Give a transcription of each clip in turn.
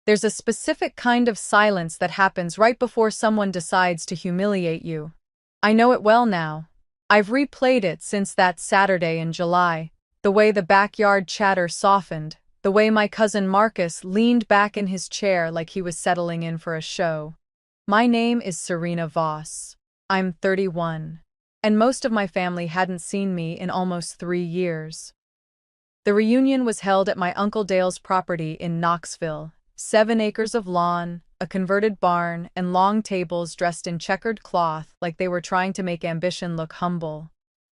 There's a specific kind of silence that happens right before someone decides to humiliate you. I know it well now. I've replayed it since that Saturday in July. The way the backyard chatter softened, the way my cousin Marcus leaned back in his chair like he was settling in for a show. My name is Serena Voss. I'm 31. And most of my family hadn't seen me in almost 3 years. The reunion was held at my Uncle Dale's property in Knoxville. 7 acres of lawn, a converted barn, and long tables dressed in checkered cloth like they were trying to make ambition look humble.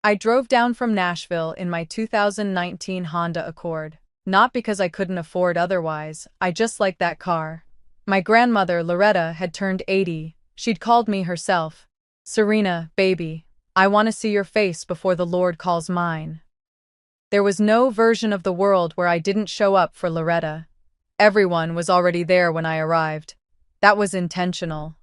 I drove down from Nashville in my 2019 Honda Accord. Not because I couldn't afford otherwise, I just liked that car. My grandmother, Loretta, had turned 80. She'd called me herself, "Serena, baby, I want to see your face before the Lord calls mine." There was no version of the world where I didn't show up for Loretta. Everyone was already there when I arrived. That was intentional.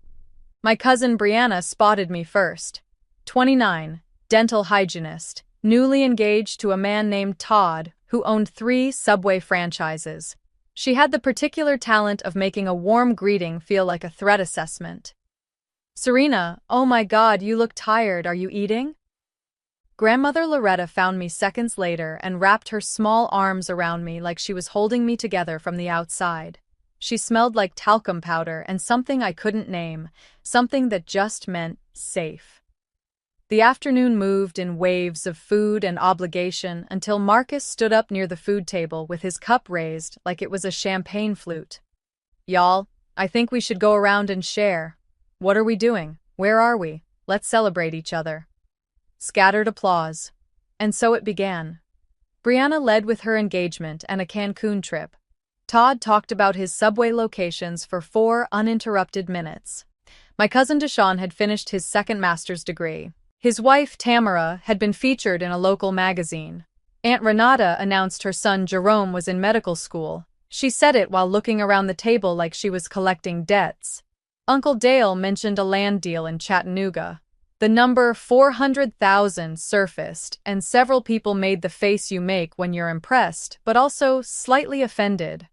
My cousin Brianna spotted me first. 29, dental hygienist, newly engaged to a man named Todd, who owned 3 Subway franchises. She had the particular talent of making a warm greeting feel like a threat assessment. "Serena, oh my God, you look tired. Are you eating?" Grandmother Loretta found me seconds later and wrapped her small arms around me like she was holding me together from the outside. She smelled like talcum powder and something I couldn't name, something that just meant safe. The afternoon moved in waves of food and obligation until Marcus stood up near the food table with his cup raised like it was a champagne flute. "Y'all, I think we should go around and share. What are we doing? Where are we? Let's celebrate each other." Scattered applause. And so it began. Brianna led with her engagement and a Cancun trip. Todd talked about his Subway locations for 4 uninterrupted minutes. My cousin Deshaun had finished his second master's degree. His wife, Tamara, had been featured in a local magazine. Aunt Renata announced her son Jerome was in medical school. She said it while looking around the table like she was collecting debts. Uncle Dale mentioned a land deal in Chattanooga. The number 400,000 surfaced, and several people made the face you make when you're impressed, but also slightly offended.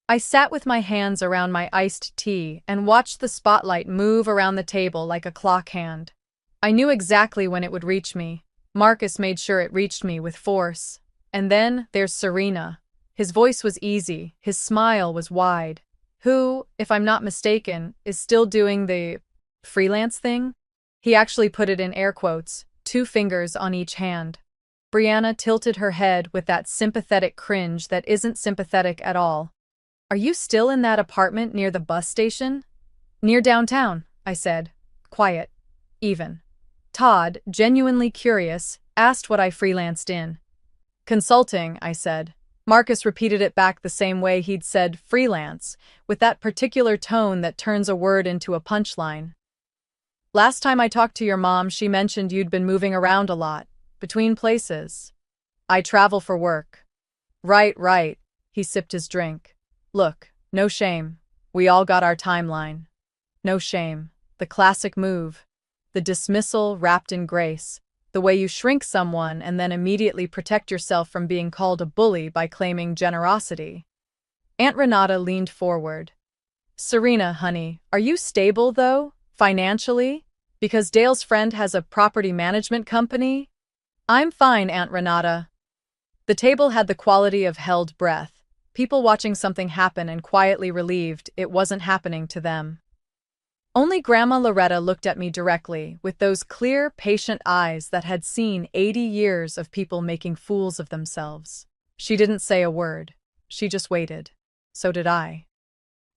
I sat with my hands around my iced tea and watched the spotlight move around the table like a clock hand. I knew exactly when it would reach me. Marcus made sure it reached me with force. And then there's Serena. His voice was easy, his smile was wide. Who, if I'm not mistaken, is still doing the freelance thing? He actually put it in air quotes, 2 fingers on each hand. Brianna tilted her head with that sympathetic cringe that isn't sympathetic at all. "Are you still in that apartment near the bus station?" "Near downtown," I said. Quiet. Even. Todd, genuinely curious, asked what I freelanced in. "Consulting," I said. Marcus repeated it back the same way he'd said freelance, with that particular tone that turns a word into a punchline. "Last time I talked to your mom, she mentioned you'd been moving around a lot, between places." "I travel for work." Right. He sipped his drink. "Look, no shame. We all got our timeline." No shame. The classic move. The dismissal wrapped in grace. The way you shrink someone and then immediately protect yourself from being called a bully by claiming generosity. Aunt Renata leaned forward. "Serena, honey, are you stable, though, financially? Because Dale's friend has a property management company?" "I'm fine, Aunt Renata." The table had the quality of held breath, people watching something happen and quietly relieved it wasn't happening to them. Only Grandma Loretta looked at me directly, with those clear, patient eyes that had seen 80 years of people making fools of themselves. She didn't say a word. She just waited. So did I.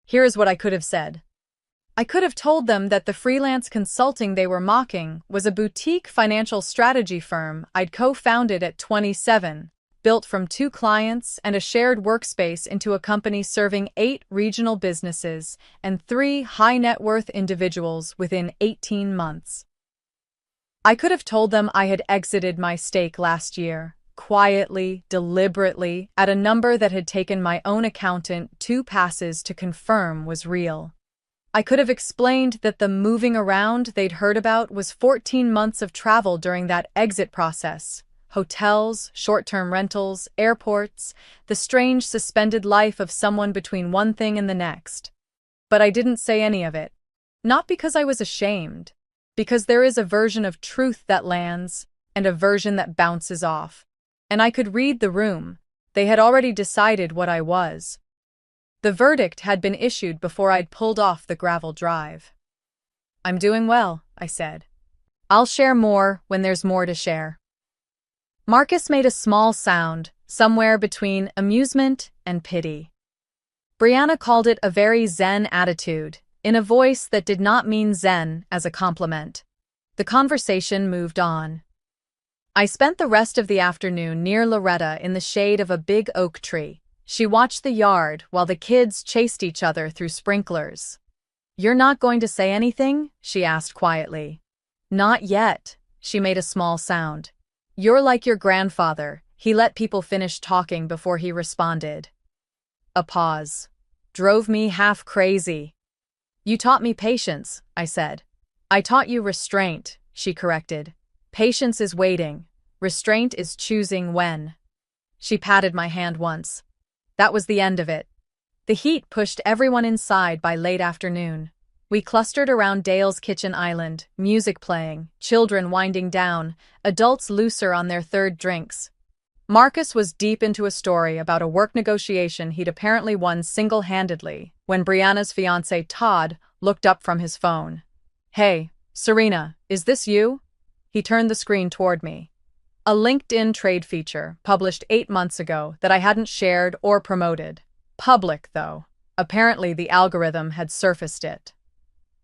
Here is what I could have said. I could have told them that the freelance consulting they were mocking was a boutique financial strategy firm I'd co-founded at 27, built from 2 clients and a shared workspace into a company serving 8 regional businesses and 3 high-net-worth individuals within 18 months. I could have told them I had exited my stake last year, quietly, deliberately, at a number that had taken my own accountant 2 passes to confirm was real. I could have explained that the moving around they'd heard about was 14 months of travel during that exit process, hotels, short-term rentals, airports, the strange suspended life of someone between one thing and the next. But I didn't say any of it. Not because I was ashamed, because there is a version of truth that lands and a version that bounces off. And I could read the room. They had already decided what I was. The verdict had been issued before I'd pulled off the gravel drive. "I'm doing well," I said. "I'll share more when there's more to share." Marcus made a small sound, somewhere between amusement and pity. Brianna called it a very zen attitude, in a voice that did not mean zen as a compliment. The conversation moved on. I spent the rest of the afternoon near Loretta in the shade of a big oak tree. She watched the yard while the kids chased each other through sprinklers. "You're not going to say anything?" she asked quietly. "Not yet." She made a small sound. "You're like your grandfather. He let people finish talking before he responded." A pause. Drove me half crazy. "You taught me patience," I said. "I taught you restraint," she corrected. "Patience is waiting. Restraint is choosing when." She patted my hand once. That was the end of it. The heat pushed everyone inside by late afternoon. We clustered around Dale's kitchen island, music playing, children winding down, adults looser on their third drinks. Marcus was deep into a story about a work negotiation he'd apparently won single-handedly when Brianna's fiancé Todd looked up from his phone. "Hey, Serena, is this you?" He turned the screen toward me. A LinkedIn trade feature published 8 months ago that I hadn't shared or promoted. Public, though. Apparently the algorithm had surfaced it.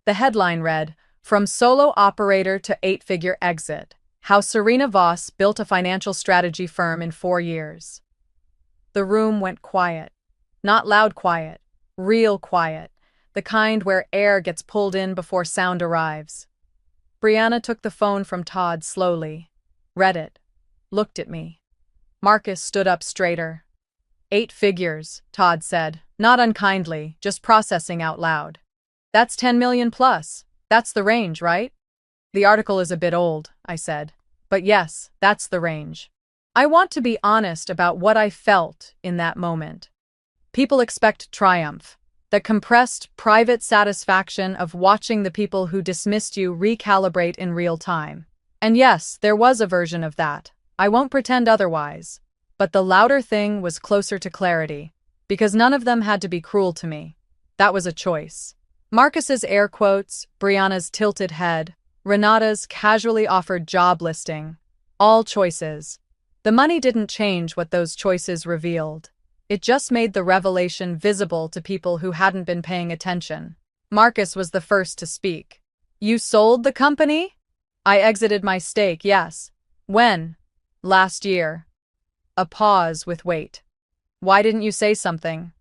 The headline read, "From Solo Operator to Eight-Figure Exit. How Serena Voss Built a Financial Strategy Firm in 4 Years." The room went quiet. Not loud quiet, real quiet, the kind where air gets pulled in before sound arrives. Brianna took the phone from Todd slowly, read it, looked at me. Marcus stood up straighter. "8 figures," Todd said, not unkindly, just processing out loud. "That's 10 million plus. That's the range, right?" "The article is a bit old," I said. "But yes, that's the range." I want to be honest about what I felt in that moment. People expect triumph, the compressed, private satisfaction of watching the people who dismissed you recalibrate in real time. And yes, there was a version of that. I won't pretend otherwise. But the louder thing was closer to clarity, because none of them had to be cruel to me. That was a choice. Marcus's air quotes, Brianna's tilted head, Renata's casually offered job listing. All choices. The money didn't change what those choices revealed. It just made the revelation visible to people who hadn't been paying attention. Marcus was the first to speak. "You sold the company?" "I exited my stake, yes." "When?" "Last year." A pause with weight. "Why didn't you say something?"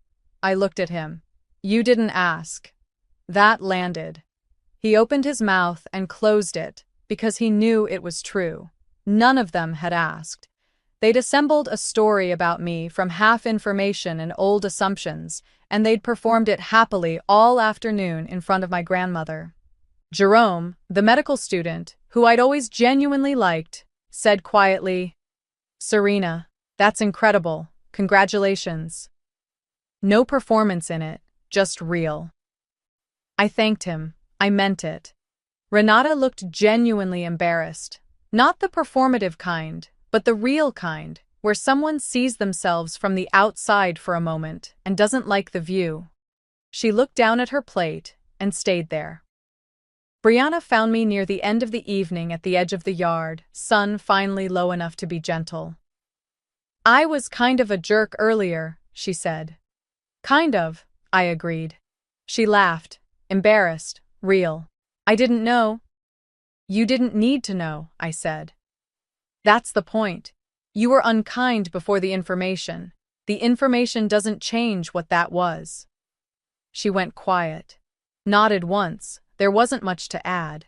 I looked at him. "You didn't ask." That landed. He opened his mouth and closed it, because he knew it was true. None of them had asked. They'd assembled a story about me from half information and old assumptions, and they'd performed it happily all afternoon in front of my grandmother. Jerome, the medical student, who I'd always genuinely liked, said quietly, "Serena, that's incredible. Congratulations." No performance in it, just real. I thanked him. I meant it. Renata looked genuinely embarrassed. Not the performative kind, but the real kind, where someone sees themselves from the outside for a moment and doesn't like the view. She looked down at her plate and stayed there. Brianna found me near the end of the evening at the edge of the yard, sun finally low enough to be gentle. "I was kind of a jerk earlier," she said. "Kind of," I agreed. She laughed, embarrassed, real. "I didn't know." "You didn't need to know," I said. "That's the point. You were unkind before the information. The information doesn't change what that was." She went quiet. Nodded once. There wasn't much to add.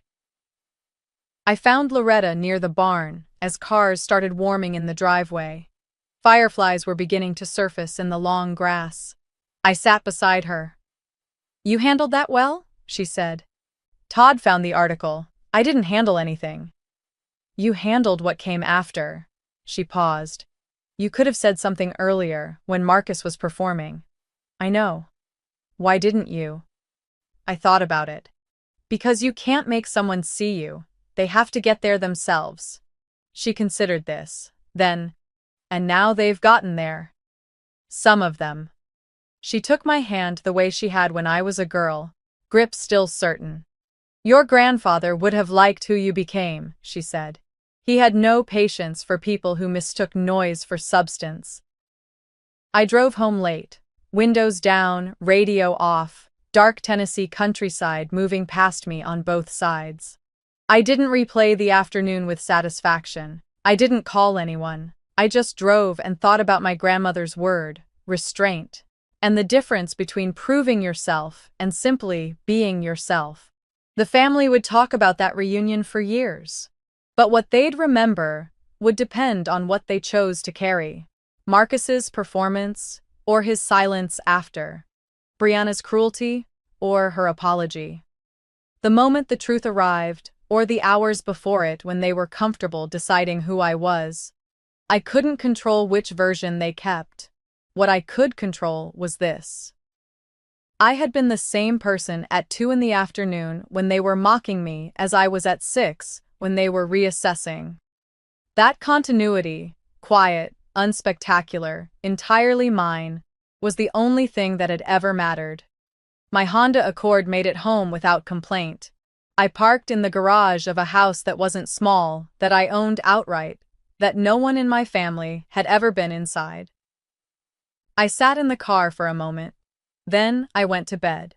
I found Loretta near the barn as cars started warming in the driveway. Fireflies were beginning to surface in the long grass. I sat beside her. "You handled that well?" she said. "Todd found the article. I didn't handle anything." "You handled what came after." She paused. You could have said something earlier, when Marcus was performing. I know. Why didn't you? I thought about it. Because you can't make someone see you. They have to get there themselves. She considered this. Then, and now they've gotten there. Some of them. She took my hand the way she had when I was a girl, grip still certain. Your grandfather would have liked who you became, she said. He had no patience for people who mistook noise for substance. I drove home late, windows down, radio off, dark Tennessee countryside moving past me on both sides. I didn't replay the afternoon with satisfaction. I didn't call anyone. I just drove and thought about my grandmother's word, restraint, and the difference between proving yourself and simply being yourself. The family would talk about that reunion for years. But what they'd remember would depend on what they chose to carry. Marcus's performance, or his silence after. Brianna's cruelty, or her apology. The moment the truth arrived, or the hours before it when they were comfortable deciding who I was. I couldn't control which version they kept. What I could control was this. I had been the same person at 2 in the afternoon when they were mocking me as I was at 6 when they were reassessing. That continuity, quiet, unspectacular, entirely mine, was the only thing that had ever mattered. My Honda Accord made it home without complaint. I parked in the garage of a house that wasn't small, that I owned outright, that no one in my family had ever been inside. I sat in the car for a moment. Then I went to bed.